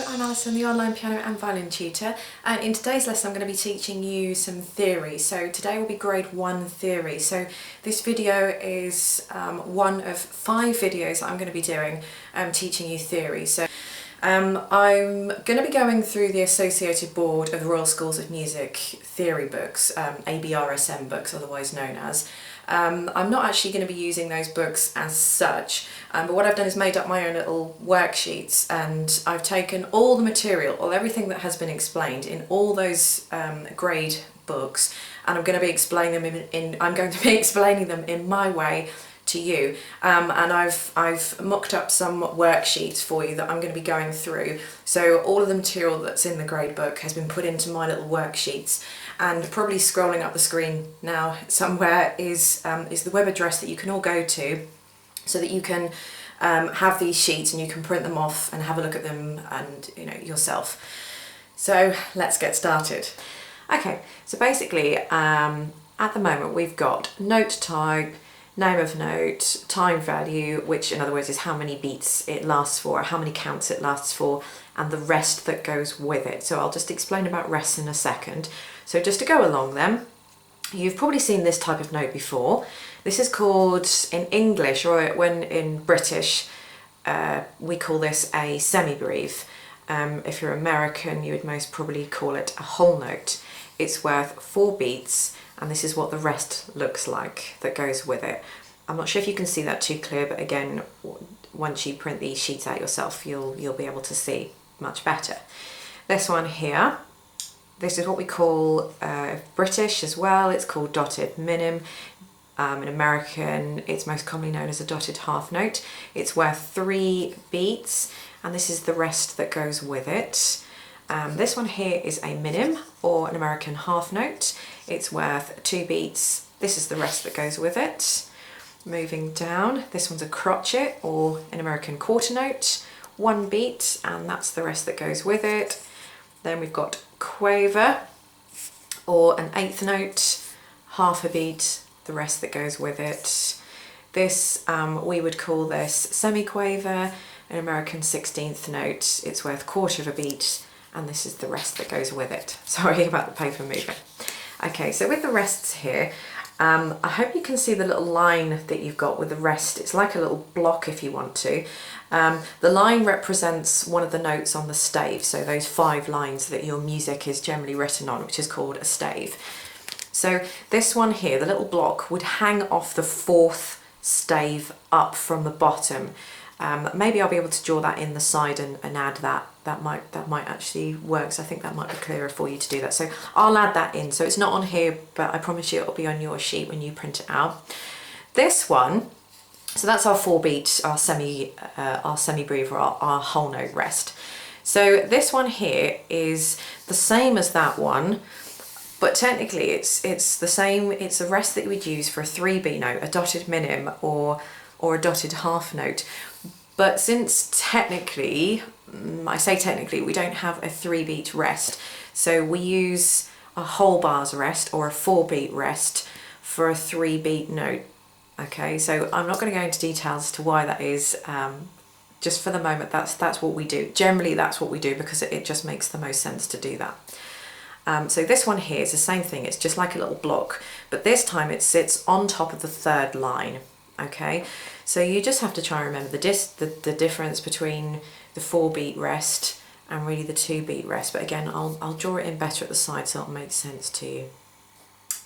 I'm Alison, the online piano and violin tutor, and in today's lesson I'm going to be teaching you some theory. So today will be grade 1 theory. So this video is one of 5 videos that I'm going to be doing teaching you theory. So I'm going to be going through the Associated Board of the Royal Schools of Music theory books, ABRSM books otherwise known as. I'm not actually going to be using those books as such, but what I've done is made up my own little worksheets, and I've taken all the material, or everything that has been explained in all those grade books, and I'm going to be explaining them in my way to you, and I've mocked up some worksheets for you that I'm going to be going through. So all of the material that's in the grade book has been put into my little worksheets, and probably scrolling up the screen now somewhere is the web address that you can all go to, so that you can have these sheets and you can print them off and have a look at them and yourself. So let's get started. Okay, so basically at the moment we've got note type, name of note, time value, which in other words is how many beats it lasts for, how many counts it lasts for, and the rest that goes with it. So I'll just explain about rests in a second. So just to go along then, you've probably seen this type of note before. This is called, in English, or when in British, we call this a semi-breve. If you're American, you would most probably call it a whole note. It's worth 4 beats, and this is what the rest looks like that goes with it. I'm not sure if you can see that too clear, but again, once you print these sheets out yourself, you'll be able to see much better. This one here, this is what we call British as well. It's called dotted minim. In American, it's most commonly known as a dotted half note. It's worth 3 beats, and this is the rest that goes with it. This one here is a minim, or an American half note. It's worth 2 beats. This is the rest that goes with it. Moving down, this one's a crotchet, or an American quarter note. 1 beat, and that's the rest that goes with it. Then we've got quaver, or an 1/8 note, half a beat, the rest that goes with it. This, we would call this semi-quaver, an American 16th note. It's worth 1/4 of a beat, and this is the rest that goes with it. Sorry about the paper moving. Okay, so with the rests here, I hope you can see the little line that you've got with the rest. It's like a little block if you want to. The line represents one of the notes on the stave, so those 5 lines that your music is generally written on, which is called a stave. So this one here, the little block, would hang off the 4th stave up from the bottom. Maybe I'll be able to draw that in the side and add that. That might actually work, so I think that might be clearer for you to do that. So I'll add that in. So it's not on here, but I promise you it'll be on your sheet when you print it out. This one, so that's our 4 beat, our semi-breve, or our whole note rest. So this one here is the same as that one, but technically it's the same. It's a rest that you would use for a 3 beat note, a dotted minim, or a dotted half note. But since technically, I say technically, we don't have a 3 beat rest, so we use a whole bars rest or a 4 beat rest for a 3 beat note. Okay, so I'm not going to go into details as to why that is. Just for the moment, that's what we do. Generally, that's what we do because it just makes the most sense to do that. So this one here is the same thing. It's just like a little block, but this time it sits on top of the 3rd line. Okay, so you just have to try and remember the difference between the 4 beat rest and really the 2 beat rest. But again, I'll draw it in better at the side so it'll make sense to you.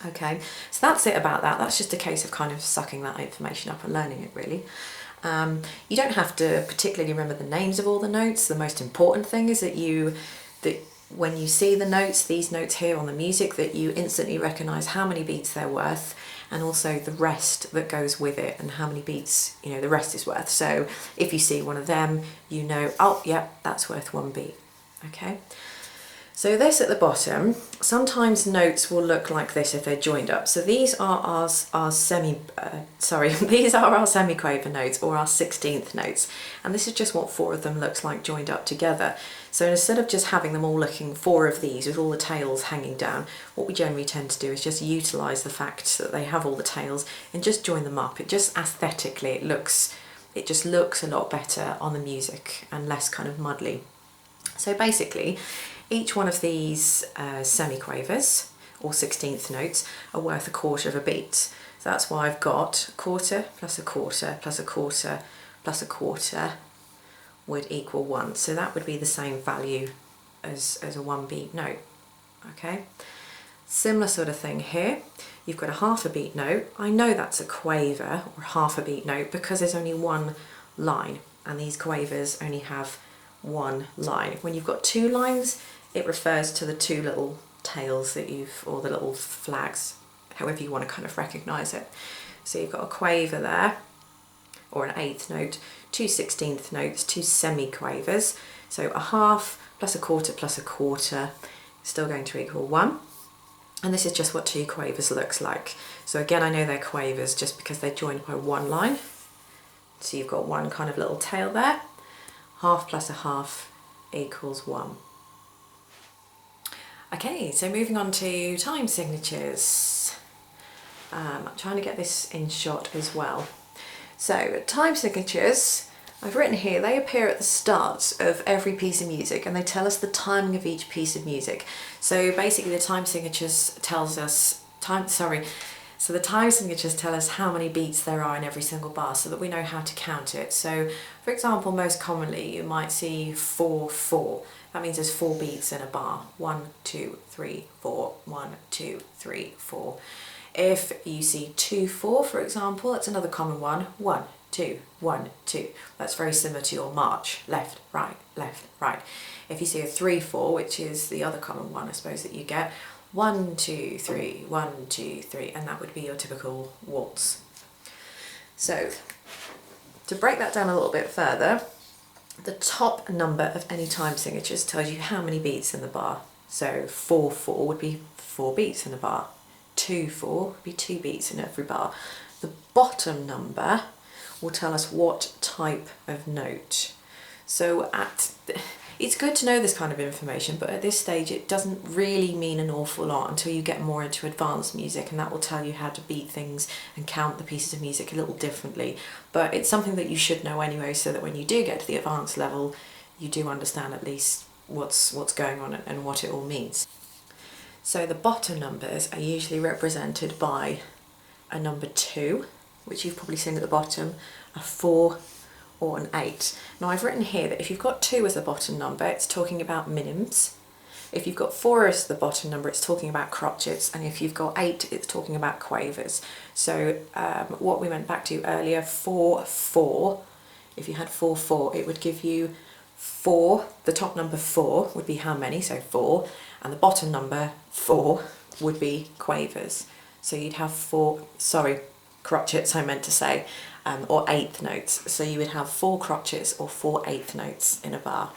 Okay, so that's it about that. That's just a case of kind of sucking that information up and learning it, really. You don't have to particularly remember the names of all the notes. The most important thing is that when you see the notes, these notes here on the music, that you instantly recognise how many beats they're worth, and also the rest that goes with it and how many beats the rest is worth. So if you see one of them, you know, oh yeah, that's worth 1 beat. Okay, so this at the bottom, sometimes notes will look like this if they're joined up. So these are our these are our semi-quaver notes, or our 16th notes, and this is just what 4 of them looks like joined up together. So instead of just having them all looking 4 of these with all the tails hanging down, what we generally tend to do is just utilise the fact that they have all the tails and just join them up. It just aesthetically, it just looks a lot better on the music and less kind of muddly. So basically, each one of these semiquavers, or 16th notes, are worth a quarter of a beat. So that's why I've got a quarter plus a quarter plus a quarter plus a quarter would equal 1. So that would be the same value as a 1 beat note. Okay, similar sort of thing here. You've got a half a beat note. I know that's a quaver or half a beat note because there's only one line, and these quavers only have one line. When you've got 2 lines, it refers to the 2 little tails that or the little flags, however you want to kind of recognise it. So you've got a quaver there, or an 8th note, 2 16th notes, 2 semiquavers. So a half plus a quarter, still going to equal 1. And this is just what 2 quavers looks like. So again, I know they're quavers just because they're joined by one line. So you've got one kind of little tail there. Half plus a half equals 1. Okay, so moving on to time signatures. I'm trying to get this in shot as well. So time signatures, I've written here, they appear at the start of every piece of music and they tell us the timing of each piece of music. So basically the time signatures tells us, so the time signatures tell us how many beats there are in every single bar so that we know how to count it. So for example, most commonly you might see 4/4. That means there's 4 beats in a bar. 1, 2, 3, 4, 1, 2, 3, 4. If you see 2/4, for example, that's another common one. 1, 2, 1, 2. That's very similar to your march, left, right, left, right. If you see a 3/4, which is the other common one, I suppose, that you get, 1, 2, 3, 1, 2, 3, and that would be your typical waltz. So, to break that down a little bit further, the top number of any time signatures tells you how many beats in the bar. So 4/4 would be 4 beats in a bar. 2/4 would be 2 beats in every bar. The bottom number will tell us what type of note. So it's good to know this kind of information, but at this stage it doesn't really mean an awful lot until you get more into advanced music, and that will tell you how to beat things and count the pieces of music a little differently. But it's something that you should know anyway, so that when you do get to the advanced level, you do understand at least what's going on and what it all means. So the bottom numbers are usually represented by a number 2, which you've probably seen at the bottom, a 4 or an 8. Now I've written here that if you've got 2 as the bottom number, it's talking about minims. If you've got 4 as the bottom number, it's talking about crotchets, and if you've got 8, it's talking about quavers. So what we went back to earlier, 4/4, if you had 4/4, it would give you 4, the top number 4 would be how many, so 4, and the bottom number 4 would be quavers. So you'd have 4, crotchets I meant to say, or 8th notes. So you would have 4 crotchets or 4 8th notes in a bar.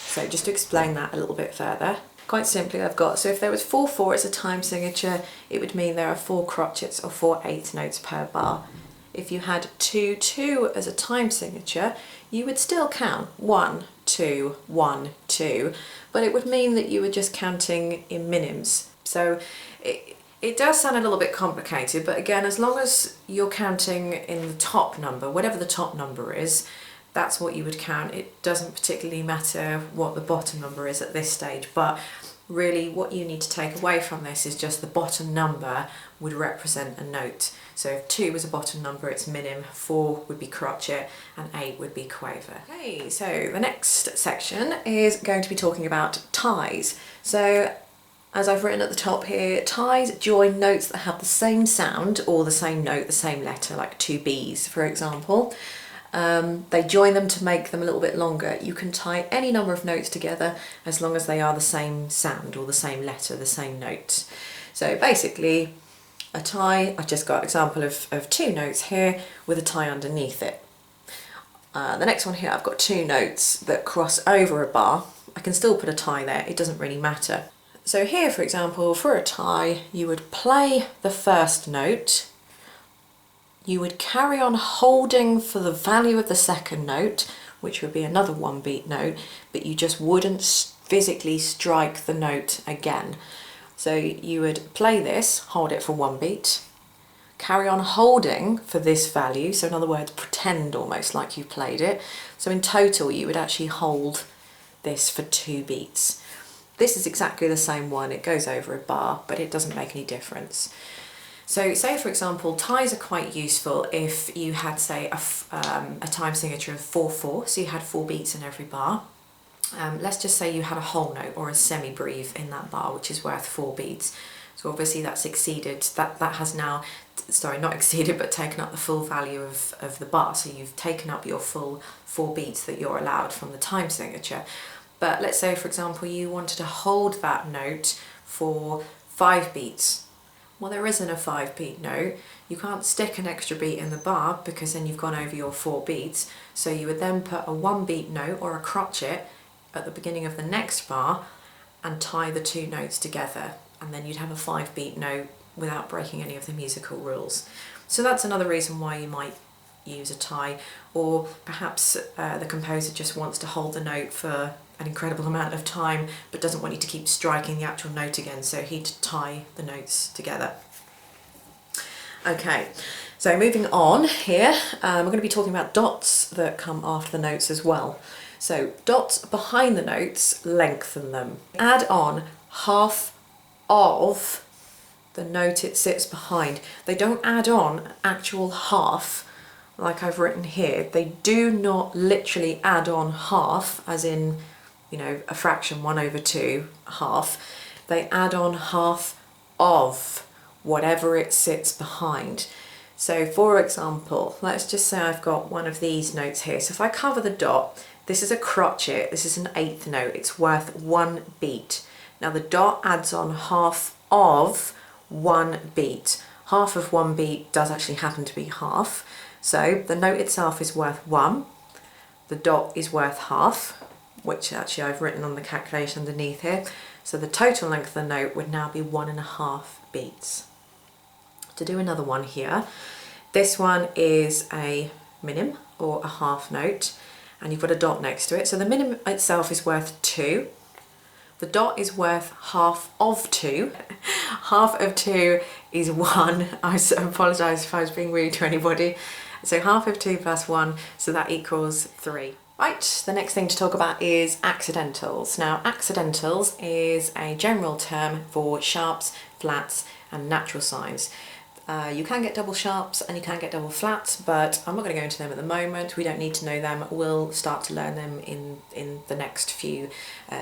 So just to explain that a little bit further, quite simply I've got, so if there was 4/4 as a time signature, it would mean there are 4 crotchets or 4 8th notes per bar. If you had 2/2 as a time signature, you would still count 1, 2, 1, 2, but it would mean that you were just counting in minims. So it does sound a little bit complicated, but again, as long as you're counting in the top number, whatever the top number is, that's what you would count. It doesn't particularly matter what the bottom number is at this stage, but really what you need to take away from this is just the bottom number would represent a note. So if 2 was a bottom number, it's minim, 4 would be crotchet, and 8 would be quaver. Okay, so the next section is going to be talking about ties. So as I've written at the top here, ties join notes that have the same sound or the same note, the same letter, like 2 Bs, for example. They join them to make them a little bit longer. You can tie any number of notes together as long as they are the same sound or the same letter, the same note. So basically, a tie, I've just got an example of 2 notes here with a tie underneath it. The next one here, I've got 2 notes that cross over a bar. I can still put a tie there, it doesn't really matter. So here, for example, for a tie, you would play the first note, you would carry on holding for the value of the second note, which would be another 1 beat note, but you just wouldn't physically strike the note again. So you would play this, hold it for 1 beat, carry on holding for this value, so in other words, pretend almost like you played it. So in total, you would actually hold this for 2 beats. This is exactly the same one, it goes over a bar, but it doesn't make any difference. So say for example, ties are quite useful if you had say a time signature of 4/4, so you had 4 beats in every bar. Let's just say you had a whole note or a semi-breve in that bar, which is worth 4 beats. So obviously that's exceeded, that has now, sorry, not exceeded, but taken up the full value of the bar. So you've taken up your full 4 beats that you're allowed from the time signature. But let's say, for example, you wanted to hold that note for 5 beats. Well, there isn't a 5-beat note. You can't stick an extra beat in the bar because then you've gone over your 4 beats. So you would then put a 1-beat note or a crotchet at the beginning of the next bar and tie the 2 notes together. And then you'd have a 5-beat note without breaking any of the musical rules. So that's another reason why you might use a tie, or perhaps the composer just wants to hold the note for an incredible amount of time but doesn't want you to keep striking the actual note again, so he'd tie the notes together. Okay, so moving on here, we're going to be talking about dots that come after the notes as well. So dots behind the notes, lengthen them. Add on half of the note it sits behind. They don't add on actual half like I've written here. They do not literally add on half, as in, you know, a fraction 1/2, half. They add on half of whatever it sits behind. So for example, let's just say I've got one of these notes here. So if I cover the dot, this is a crotchet, this is an 8th note, it's worth 1 beat. Now the dot adds on half of 1 beat. Half of 1 beat does actually happen to be half. So the note itself is worth 1, the dot is worth half, which actually I've written on the calculation underneath here. So the total length of the note would now be 1.5 beats. To do another one here, this one is a minim or a half note, and you've got a dot next to it. So the minim itself is worth 2. The dot is worth half of 2. Half of 2 is 1. I apologise if I was being rude to anybody. So half of 2 plus 1, so that equals 3. Right, the next thing to talk about is accidentals. Now, accidentals is a general term for sharps, flats, and natural signs. You can get double sharps and you can get double flats, but I'm not going to go into them at the moment. We don't need to know them. We'll start to learn them in the next few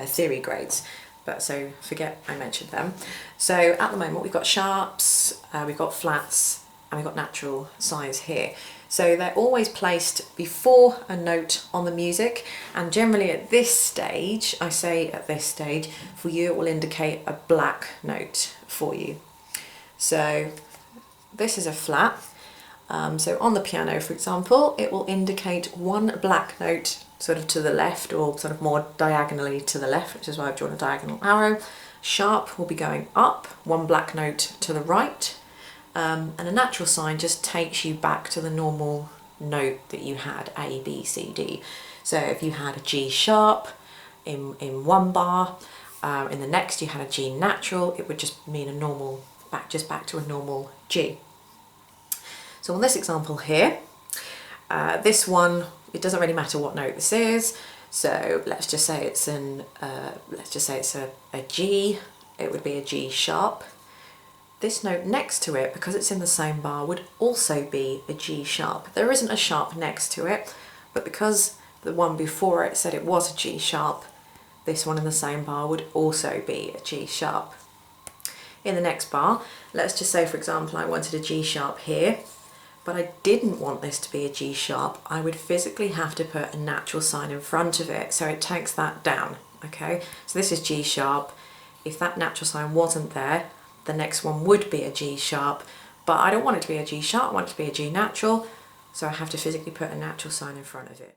theory grades. But so forget I mentioned them. So at the moment we've got sharps, we've got flats, and we've got natural signs here. So they're always placed before a note on the music, and generally at this stage, I say at this stage, for you it will indicate a black note for you. So this is a flat. So on the piano, for example, it will indicate 1 black note sort of to the left, or sort of more diagonally to the left, which is why I've drawn a diagonal arrow. Sharp will be going up, 1 black note to the right. And a natural sign just takes you back to the normal note that you had, A, B, C, D. So if you had a G sharp in one bar, in the next you had a G natural, it would just mean a normal, back to a normal G. So on this example here, this one, it doesn't really matter what note this is. So let's just say it's a G, it would be a G sharp. This note next to it, because it's in the same bar, would also be a G sharp. There isn't a sharp next to it, but because the one before it said it was a G sharp, this one in the same bar would also be a G sharp. In the next bar, let's just say for example I wanted a G sharp here, but I didn't want this to be a G sharp. I would physically have to put a natural sign in front of it, so it takes that down, okay? So this is G sharp. If that natural sign wasn't there, the next one would be a G sharp, but I don't want it to be a G sharp, I want it to be a G natural, so I have to physically put a natural sign in front of it.